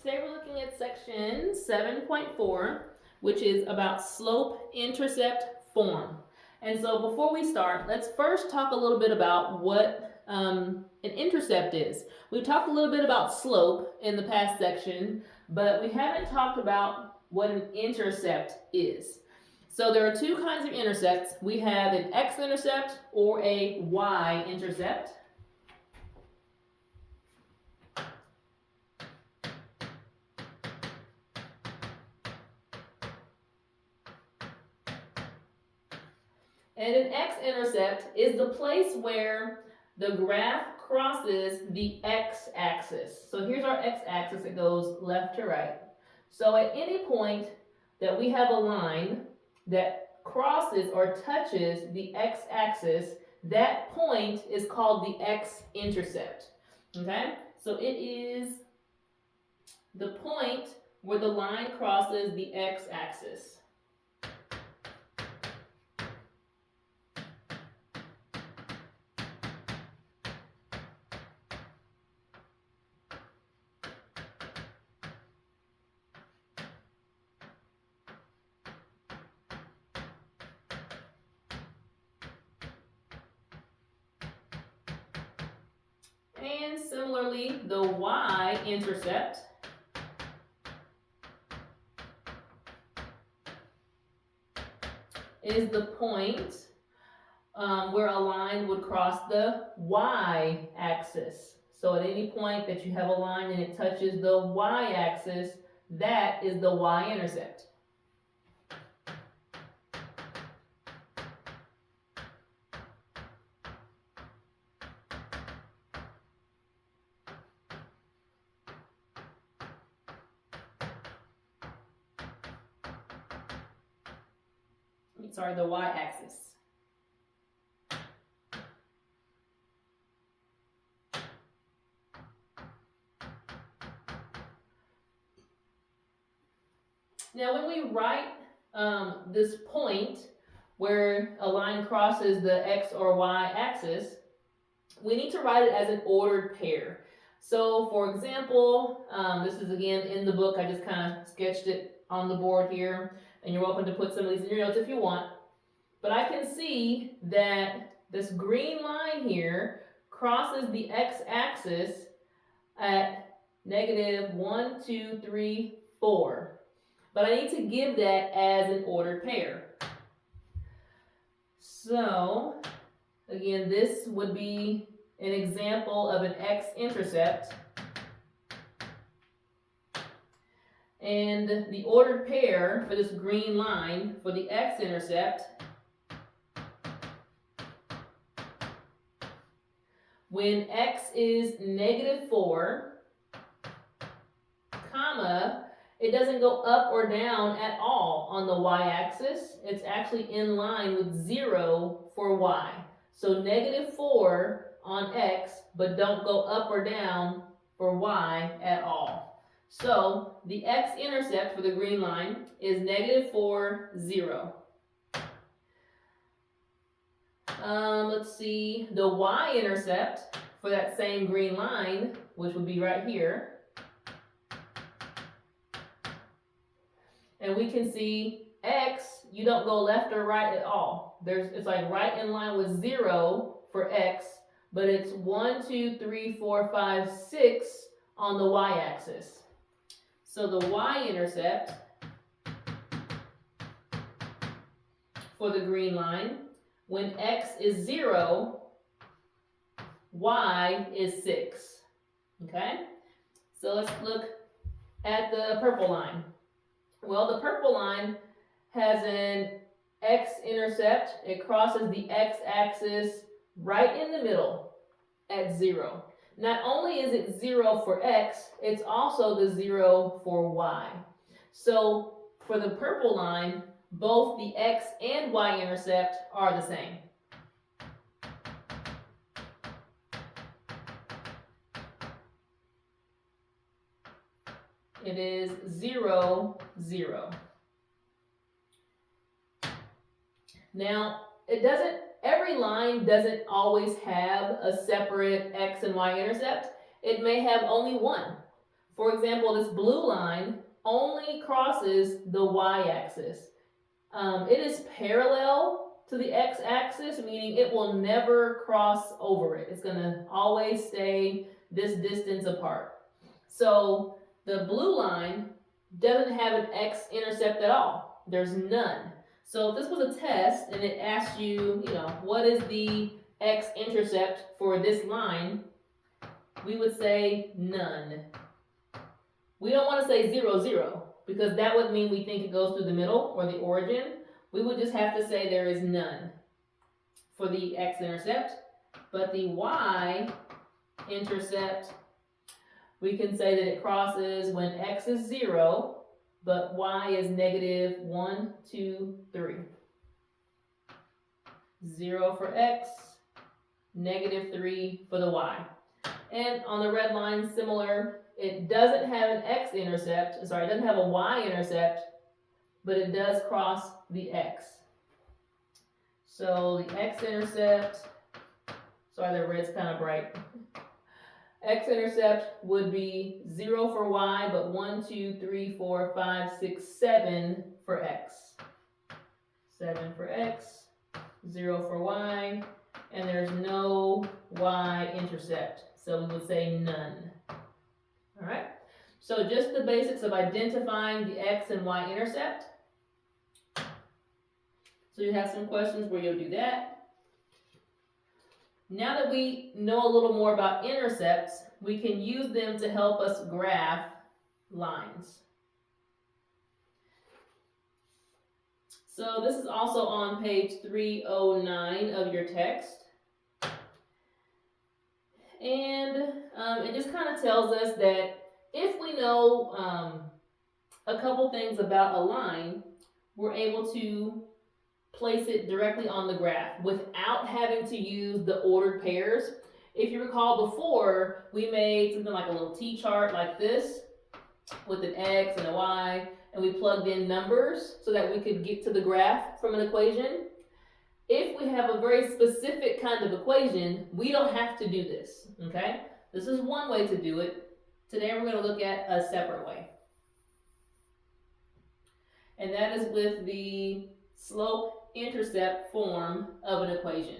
Today we're looking at section 7.4, which is about slope-intercept form. And so before we start, let's first talk a little bit about what an intercept is. We talked a little bit about slope in the past section, but we haven't talked about what an intercept is. So there are two kinds of intercepts. We have an x-intercept or a y-intercept. And an x-intercept is the place where the graph crosses the x-axis. So here's our x-axis, it goes left to right. So at any point that we have a line that crosses or touches the x-axis, that point is called the x-intercept. Okay? So it is the point where the line crosses the x-axis. And similarly, the y-intercept is the point where a line would cross the y-axis. So at any point that you have a line and it touches the y-axis, that is the y-intercept. Sorry, the y-axis. Now when we write this point where a line crosses the x or y axis, we need to write it as an ordered pair. So for example, this is again in the book, I just kind of sketched it on the board here, and you're welcome to put some of these in your notes if you want. But I can see that this green line here crosses the x-axis at negative 1, 2, 3, 4. But I need to give that as an ordered pair. So, again, this would be an example of an x-intercept. And the ordered pair for this green line for the x-intercept, when x is negative 4, comma, it doesn't go up or down at all on the y-axis. It's actually in line with 0 for y. So negative 4 on x, but don't go up or down for y at all. So the x-intercept for the green line is negative 4, 0. Let's see, the y-intercept for that same green line, which would be right here. And we can see x, you don't go left or right at all. It's like right in line with 0 for x, but it's 1, 2, 3, 4, 5, 6 on the y-axis. So the y-intercept for the green line, when x is 0, y is 6. Okay? So let's look at the purple line. Well, the purple line has an x-intercept. It crosses the x-axis right in the middle at 0. Not only is it 0 for x, it's also the 0 for y. So for the purple line, both the x and y-intercept are the same. It is 0, 0. Now, every line doesn't always have a separate x and y intercept. It may have only one. For example, this blue line only crosses the y-axis. It is parallel to the x-axis, meaning it will never cross over it. It's going to always stay this distance apart. So the blue line doesn't have an x-intercept at all. There's none. So if this was a test and it asked you, what is the x-intercept for this line, we would say none. We don't want to say 0, 0, because that would mean we think it goes through the middle or the origin. We would just have to say there is none for the x-intercept. But the y-intercept, we can say that it crosses when x is 0, but y is negative 1, 2, 3. 0 for x, negative 3 for the y. And on the red line, similar, it doesn't have an x-intercept, sorry, it doesn't have a y-intercept, but it does cross the x. So the x-intercept, sorry, the red's kind of bright. X-intercept would be 0 for y, but 1, 2, 3, 4, 5, 6, 7 for x. 7 for x, 0 for y, and there's no y-intercept, so we would say none. All right, so just the basics of identifying the x and y-intercept. So you have some questions where you'll do that. Now that we know a little more about intercepts, we can use them to help us graph lines. So this is also on page 309 of your text. And it just kind of tells us that if we know a couple things about a line, we're able to place it directly on the graph without having to use the ordered pairs. If you recall before, we made something like a little T-chart like this with an X and a Y, and we plugged in numbers so that we could get to the graph from an equation. If we have a very specific kind of equation, we don't have to do this, okay? This is one way to do it. Today we're going to look at a separate way. And that is with the slope-intercept form of an equation.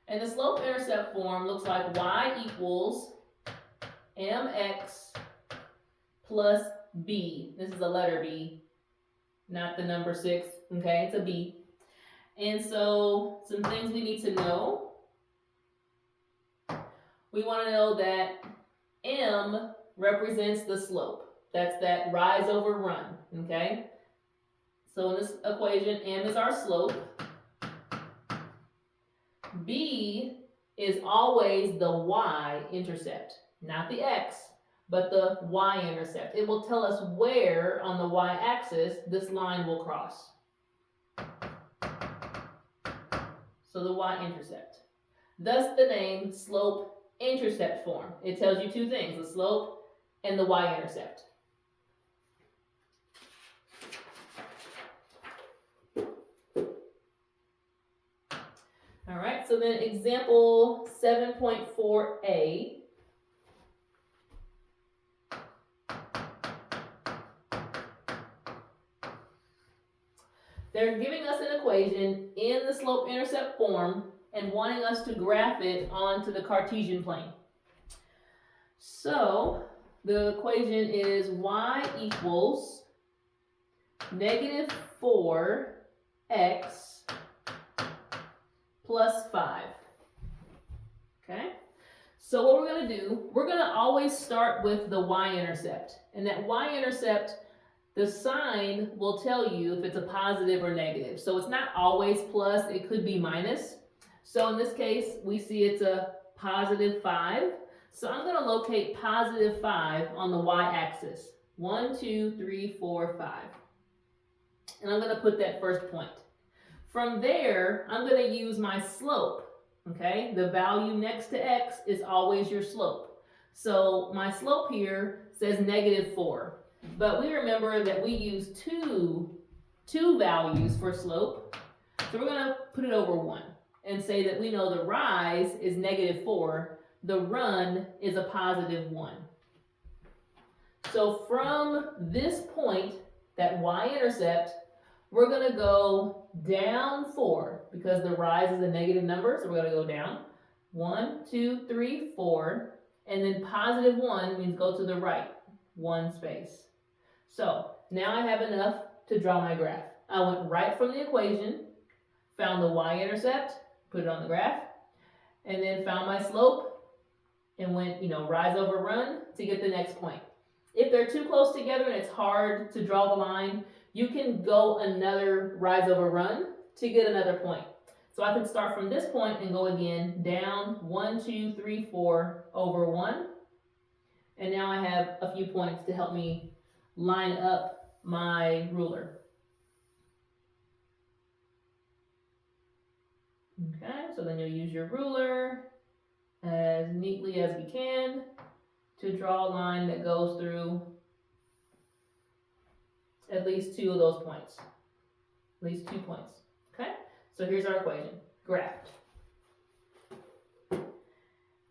And the slope-intercept form looks like y equals mx plus b. This is a letter B, not the number 6, okay? It's a B. And so some things we need to know. We want to know that m represents the slope. That's that rise over run, okay? So in this equation, m is our slope. B is always the y-intercept, not the x, but the y-intercept. It will tell us where on the y-axis this line will cross. So the y-intercept. Thus the name slope-intercept form. It tells you two things, the slope and the y-intercept. All right, so then example 7.4a. They're giving us an equation in the slope-intercept form and wanting us to graph it onto the Cartesian plane. So the equation is y equals negative 4x plus 5. Okay? So what we're going to do, we're going to always start with the y-intercept. And that y-intercept, the sign will tell you if it's a positive or negative. So it's not always plus, it could be minus. So in this case, we see it's a positive 5. So I'm going to locate positive 5 on the y-axis. 1, 2, 3, 4, 5. And I'm going to put that first point. From there, I'm going to use my slope, okay? The value next to x is always your slope. So my slope here says negative 4. but we remember that we use two values for slope. So we're going to put it over 1 and say that we know the rise is -4, the run is a +1. So from this point, that y-intercept, we're going to go down 4 because the rise is a negative number, so we're going to go down 1, 2, 3, 4, and then +1 means go to the right 1 space. So now I have enough to draw my graph. I went right from the equation, found the y-intercept, put it on the graph, and then found my slope and went, rise over run to get the next point. If they're too close together and it's hard to draw the line, you can go another rise over run to get another point. So I can start from this point and go again down 1, 2, 3, 4 over 1. And now I have a few points to help me line up my ruler. Okay, so then you'll use your ruler as neatly as you can to draw a line that goes through at least 2 of those points. At least 2 points. Okay, so here's our equation, graphed.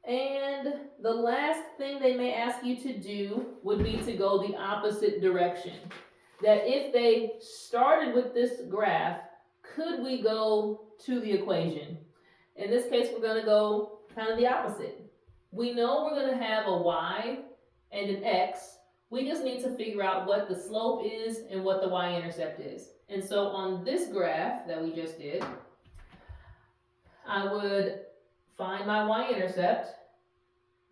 And the last thing they may ask you to do would be to go the opposite direction. That if they started with this graph, could we go to the equation? In this case, we're going to go kind of the opposite. We know we're going to have a y and an x. We just need to figure out what the slope is and what the y-intercept is. And so on this graph that we just did, I would find my y-intercept,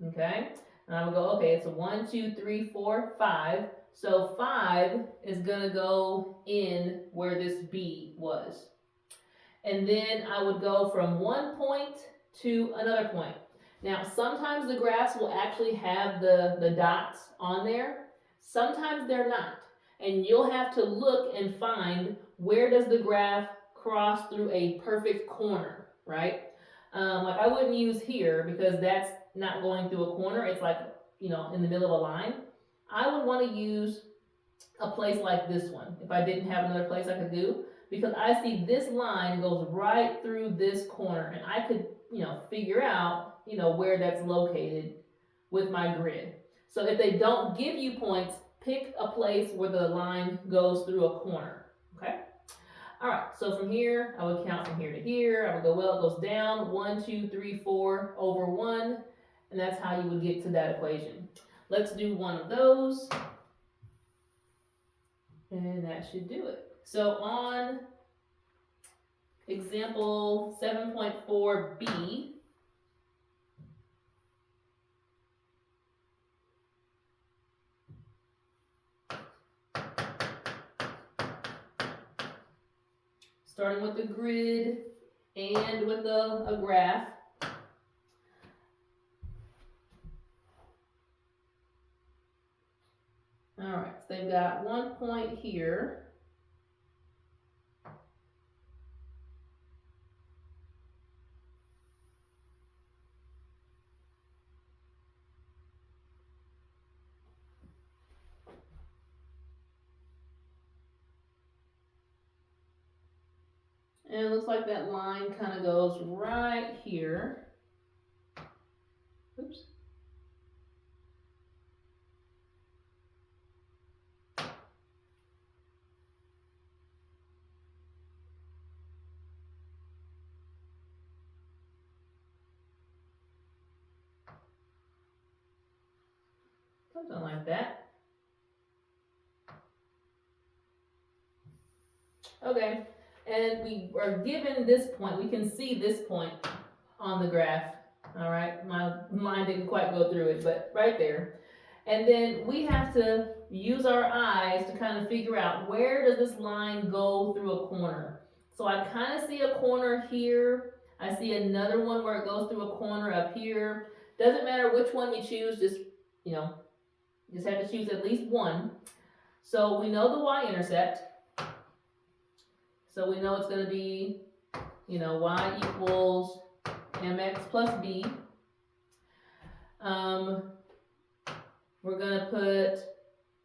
okay? And I would go, okay, it's a 1, 2, 3, 4, 5. So 5 is going to go in where this B was. And then I would go from one point to another point. Now, sometimes the graphs will actually have the dots on there. Sometimes they're not. And you'll have to look and find where does the graph cross through a perfect corner, right? Like I wouldn't use here because that's not going through a corner. It's like, in the middle of a line. I would want to use a place like this one if I didn't have another place I could do, because I see this line goes right through this corner and I could, figure out, where that's located with my grid. So if they don't give you points, pick a place where the line goes through a corner, okay? All right, so from here, I would count from here to here. I would go, well, it goes down 1, 2, 3, 4 over 1, and that's how you would get to that equation. Let's do one of those, and that should do it. So on example 7.4b, starting with the grid and with a graph. All right, so they've got 1 point here. And it looks like that line kind of goes right here. Oops. Something like that. Okay, and we are given this point. We can see this point on the graph. All right, my line didn't quite go through it, but right there. And then we have to use our eyes to kind of figure out where does this line go through a corner. So I kind of see a corner here. I see another one where it goes through a corner up here. Doesn't matter which one you choose, just have to choose at least one. So we know the y-intercept. So we know it's going to be, y equals mx plus b. We're going to put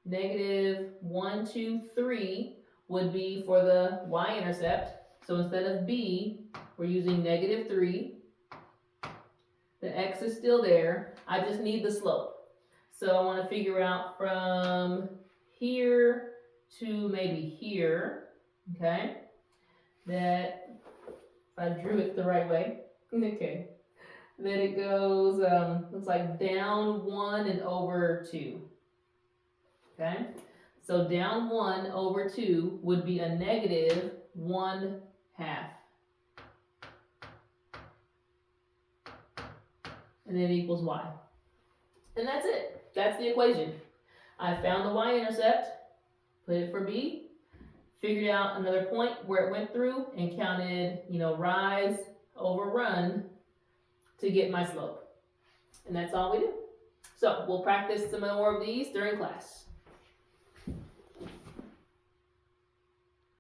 negative 1, 2, 3 would be for the y-intercept. So instead of b, we're using negative 3. The x is still there. I just need the slope. So I want to figure out from here to maybe here, okay, that if I drew it the right way, okay, that it goes, looks like down 1 and over 2, okay? So down 1 over 2 would be a negative 1/2. And then it equals y. And that's it. That's the equation. I found the y-intercept, put it for b, figured out another point where it went through, and counted, rise over run to get my slope. And that's all we do. So we'll practice some more of these during class.